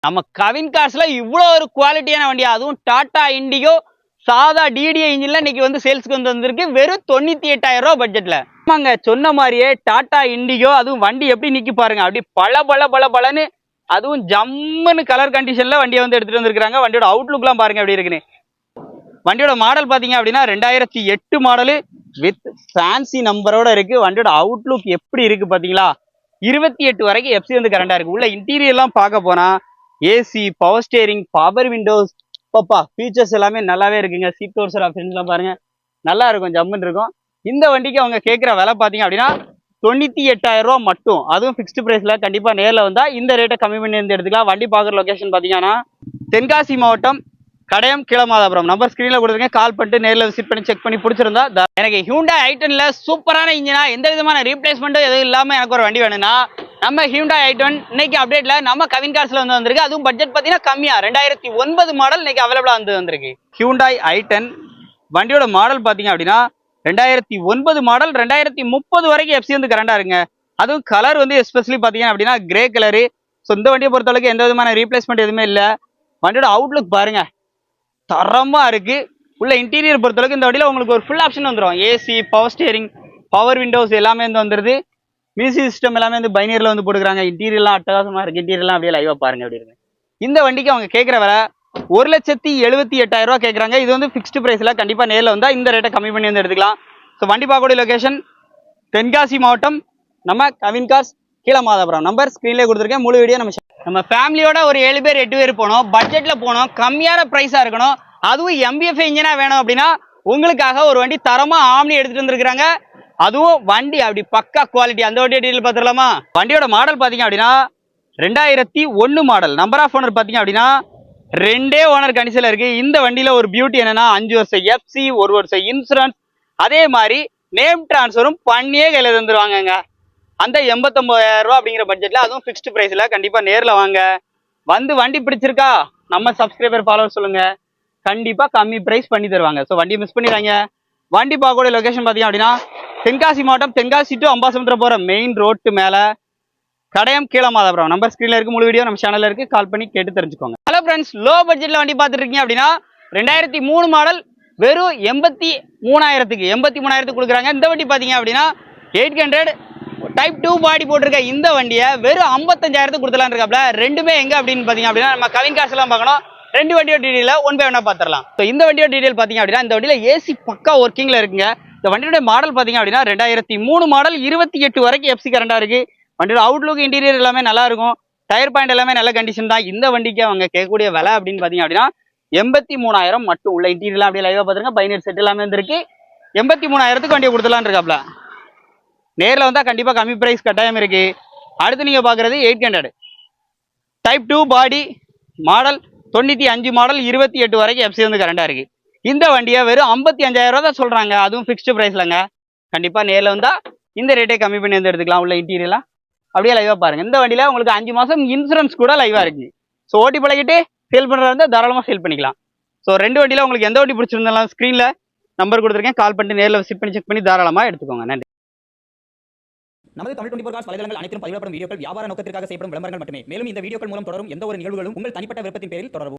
நம்ம கவின் கார்ஸ்ல இவ்வளோ ஒரு குவாலிட்டியான வண்டி, அதுவும் டாடா இண்டிகோ சாதா டிடிஐ இன்ஜின்ல இன்னைக்கு வந்து சேல்ஸ்க்கு வந்திருக்கு வெறும் 98,000 ரூபாய் பட்ஜெட்ல. ஆமாங்க, சொன்ன மாதிரியே டாடா இண்டிகோ, அதுவும் வண்டி எப்படி நிக்கி பாருங்க, அப்படி பளபளன்னு, அதுவும் ஜம்முன்னு கலர் கண்டிஷன்ல வண்டியை வந்து எடுத்துட்டு வந்திருக்காங்க. வண்டியோட அவுட்லுக்லாம் பாருங்க எப்படி இருக்குன்னு. வண்டியோட மாடல் பாத்தீங்க அப்படின்னா 2008 மாடலு வித் ஃபேன்சி நம்பரோட இருக்கு. வண்டியோட அவுட்லுக் எப்படி இருக்கு பாத்தீங்களா? 28 வரைக்கும் எஃப்சி வந்து கரண்டா இருக்கு. உள்ள இன்டீரியர்லாம் பார்க்க போனா AC, power steering, power Windows, பாப்பா ஃபீச்சர்ஸ் எல்லாமே நல்லாவே இருக்குங்க. சீட் கவர்ஸ் ஆப்ஷன்ஸ்லாம் பாருங்க, நல்லா இருக்கும், ஜம்முன்னு இருக்கும். இந்த வண்டிக்கு அவங்க கேட்குற விலை பார்த்தீங்க அப்படின்னா 98,000 ரூபா மட்டும். அதுவும் ஃபிக்ஸ்டு பிரைஸ்ல. கண்டிப்பா நேரில் வந்தா இந்த ரேட்டை கம்மி பண்ணி இருந்து எடுத்துக்கலாம். வண்டி பார்க்குற லொகேஷன் பார்த்தீங்கன்னா தென்காசி மாவட்டம் கடையம் கீழமாதாபுரம். நம்பர் ஸ்கிரீன்ல கொடுத்துருங்க, கால் பண்ணிட்டு நேரில் விசிட் பண்ணி செக் பண்ணி பிடிச்சிருந்தா. எனக்கு ஹியூண்டாய் ஐ10ல சூப்பரான இன்ஜினா, எந்த விதமான ரீப்ளேஸ்மெண்ட்டும் எதுவும் இல்லாம எனக்கு ஒரு வண்டி வேணும்னா நம்ம ஹியூண்டாய் ஐ10 இன்னைக்கு அப்டேட்ல நம்ம கவின் கார்ஸ்ல வந்து வந்திருக்கு. அதுவும் பட்ஜெட் பார்த்தீங்கன்னா கம்மியா 2009 மாடல் இன்னைக்கு அவைலபிளா வந்து வந்திருக்கு. ஹியூண்டாய் ஐ10 வண்டியோட மாடல் பார்த்தீங்க அப்படின்னா 2009 மாடல், 2030 வரைக்கும் எஃப்சி வந்து கரண்டா இருக்குங்க. அதுவும் கலர் வந்து எஸ்பெஷலி பார்த்தீங்க அப்படின்னா கிரே கலரு. ஸோ இந்த வண்டியை பொறுத்தளவுக்கு எந்த விதமான ரீப்ளேஸ்மெண்ட் எதுவுமே இல்லை. வண்டியோட அவுட்லுக் பாருங்க, தரமா இருக்கு. உள்ள இன்டீரியர் பொறுத்தளவுக்கு இந்த வண்டியில உங்களுக்கு ஒரு ஃபுல் ஆப்ஷன் வந்துடும். AC, power steering, power Windows எல்லாமே வந்து வந்துருது. மியூசிக் சிஸ்டம் எல்லாமே வந்து பைனியர்ல வந்து போட்டுக்கிறாங்க. இன்டீரியர்லாம் அட்டகாசமா இருக்கு. இன்டீரியர்லாம் அப்படியே லைவா பாருங்க அப்படி இருக்கு. இந்த வண்டிக்கு அவங்க கேட்குற விலை 1,78,000 ரூபா கேட்குறாங்க. இது வந்து ஃபிக்ஸ்டு பிரைஸ்ல. கண்டிப்பா நேரில் வந்தா இந்த ரேட்டை கம்மி பண்ணி வந்து எடுத்துக்கலாம். ஸோ வண்டி பார்க்கக்கூடிய லொகேஷன் தென்காசி மாவட்டம் நம்ம கவின் கார்ஸ் கீழமாதாபுரம். நம்பர் ஸ்கிரீன்லேயே கொடுத்துருக்கேன். முழு வீடியோ நம்ம ஃபேமிலியோட ஒரு 7 பேர் 8 பேர் போனோம். பட்ஜெட்ல போனோம், கம்மியான பிரைஸா இருக்கணும், அதுவும் எம்பிஎஃப் இன்ஜினா வேணும் அப்படின்னா உங்களுக்காக ஒரு வண்டி தரமா ஆம்னி எடுத்துட்டு வந்திருக்காங்க. அதுவும் வண்டி அப்படி பக்கா குவாலிட்டி. அந்த வண்டியை டீட்டெயில் பார்த்துடலாமா? வண்டியோட மாடல் பாத்தீங்க அப்படின்னா 2001 மாடல். நம்பர் ஆஃப் ஓனர் பாத்தீங்க அப்படின்னா 2 ஓனர் கண்டிஷன்ல இருக்கு. இந்த வண்டியில ஒரு பியூட்டி என்னன்னா 5 வருஷம் எஃப்சி, 1 வருஷம் இன்சூரன்ஸ், அதே மாதிரி நேம் டிரான்ஸ்ஃபரும் பண்ணியே கையில தந்துருவாங்க. அந்த 89,000 ரூபா அப்படிங்கிற பட்ஜெட்ல, அதுவும் ஃபிக்ஸ்டு பிரைஸ்ல. கண்டிப்பா நேரில் வாங்க. வந்து வண்டி பிடிச்சிருக்கா நம்ம சப்ஸ்கிரைபர் ஃபாலோவர் சொல்லுங்க, கண்டிப்பா கம்மி பிரைஸ் பண்ணி தருவாங்க. ஸோ வண்டி மிஸ் பண்ணிடுறாங்க. வண்டி பார்க்கக்கூடிய லொகேஷன் பார்த்தீங்க அப்படின்னா தென்காசி மாவட்டம், தென்காசி டு அம்பாசமுத்திரம் போற மெயின் ரோட்டு மேல கடையம் கீழமாதாபுரம். நம்பர் ஸ்கிரீன்ல இருக்கு. முழு வீடியோ நம்ம சேனல்ல இருக்கு, கால் பண்ணி கேட்டு தெரிஞ்சுக்கோங்க. ஹலோ ஃப்ரெண்ட்ஸ், லோ பட்ஜெட்ல வண்டி பார்த்துட்டு இருக்கீங்க அப்படின்னா 2003 மாடல் வெறும் 83,000 கொடுக்குறாங்க. இந்த வண்டி பார்த்தீங்க அப்படின்னா 800 டைப் 2 பாடி போட்டிருக்க இந்த வண்டியை வெறும் 55,000 கொடுத்துலாம் இருக்காப்ல. ரெண்டுமே எங்க அப்படின்னு பாத்தீங்க அப்படின்னா நம்ம கவின் கார்ஸ் எல்லாம் பார்க்கணும். ரெண்டு வண்டியோ டீடைல ஒன் பை ஒன்னா பாத்திரலாம். இந்த வண்டியோ டீடைல் பாத்தீங்க அப்படின்னா இந்த வண்டியில ஏசி பக்கா ஒர்க்கிங்ல இருக்குங்க. இந்த வண்டியோட மாடல் பாத்தீங்க அப்படின்னா 2003 மாடல், 28 வரைக்கும் எஃப்சி கரண்டா இருக்கு. வண்டியோட அவுட்லுக் இன்டீரியர் எல்லாமே நல்லா இருக்கும். டயர் பாயிண்ட் எல்லாமே நல்ல கண்டிஷன் தான். இந்த வண்டிக்கு அவங்க கேட்கக்கூடிய விலை அப்படின்னு பாத்தீங்க அப்படின்னா 83,000 மட்டும். உள்ள இன்டீரியர் அப்படியே லைவா பாத்துருங்க, பைனர் செட் எல்லாமே வந்துருக்கு. 83,000 வண்டியை கொடுத்துலாம் இருக்காப்ல. நேரில் வந்தால் கண்டிப்பாக கம்மி ப்ரைஸ் கட்டாயம் இருக்கு. அடுத்து நீங்கள் பார்க்குறது 800 டைப் 2 பாடி மாடல், 95 மாடல், 28 வரைக்கும் எஃப்சி வந்து கரண்டாக இருக்கு. இந்த வண்டியை வெறும் 55,000 ரூபா தான் சொல்கிறாங்க. அதுவும் ஃபிக்ஸ்டு ப்ரைஸ்லங்க. கண்டிப்பாக நேரில் வந்தால் இந்த ரேட்டை கம்மி பண்ணி வந்து எடுத்துக்கலாம். உள்ள இன்டீரியர்லாம் அப்படியே லைவாக பாருங்கள். இந்த வண்டியில் உங்களுக்கு 5 மாதம் இன்சூரன்ஸ் கூட லைவாக இருக்குது. ஸோ ஓட்டி பழகிட்டு சேல் பண்ணுறதா இருந்தால் தாராளமாக சேல் பண்ணிக்கலாம். ஸோ ரெண்டு வண்டியில் உங்களுக்கு எந்த வண்டி பிடிச்சிருந்தாலும் ஸ்க்ரீனில் நம்பர் கொடுத்துருக்கேன், கால் பண்ணிட்டு நேரில் விசிட் பண்ணி செக் பண்ணி தாராளமாக எடுத்துக்கோங்க. நன்றி. நமது தமிழ் 24 காஸ் வலைதளங்கள் அனைத்தும் பதிவிடப்படும் வீடியோக்கள் வியாபார நோக்கத்திற்காக செய்யப்படும் விளம்பரங்கள் மட்டுமே. மேலும் இந்த வீடியோக்கள் மூலம் தொடரும் எந்த ஒரு நிகழ்வுகளும் உங்கள் தனிப்பட்ட விருப்பத்தின் பேரில் தொடரவும்.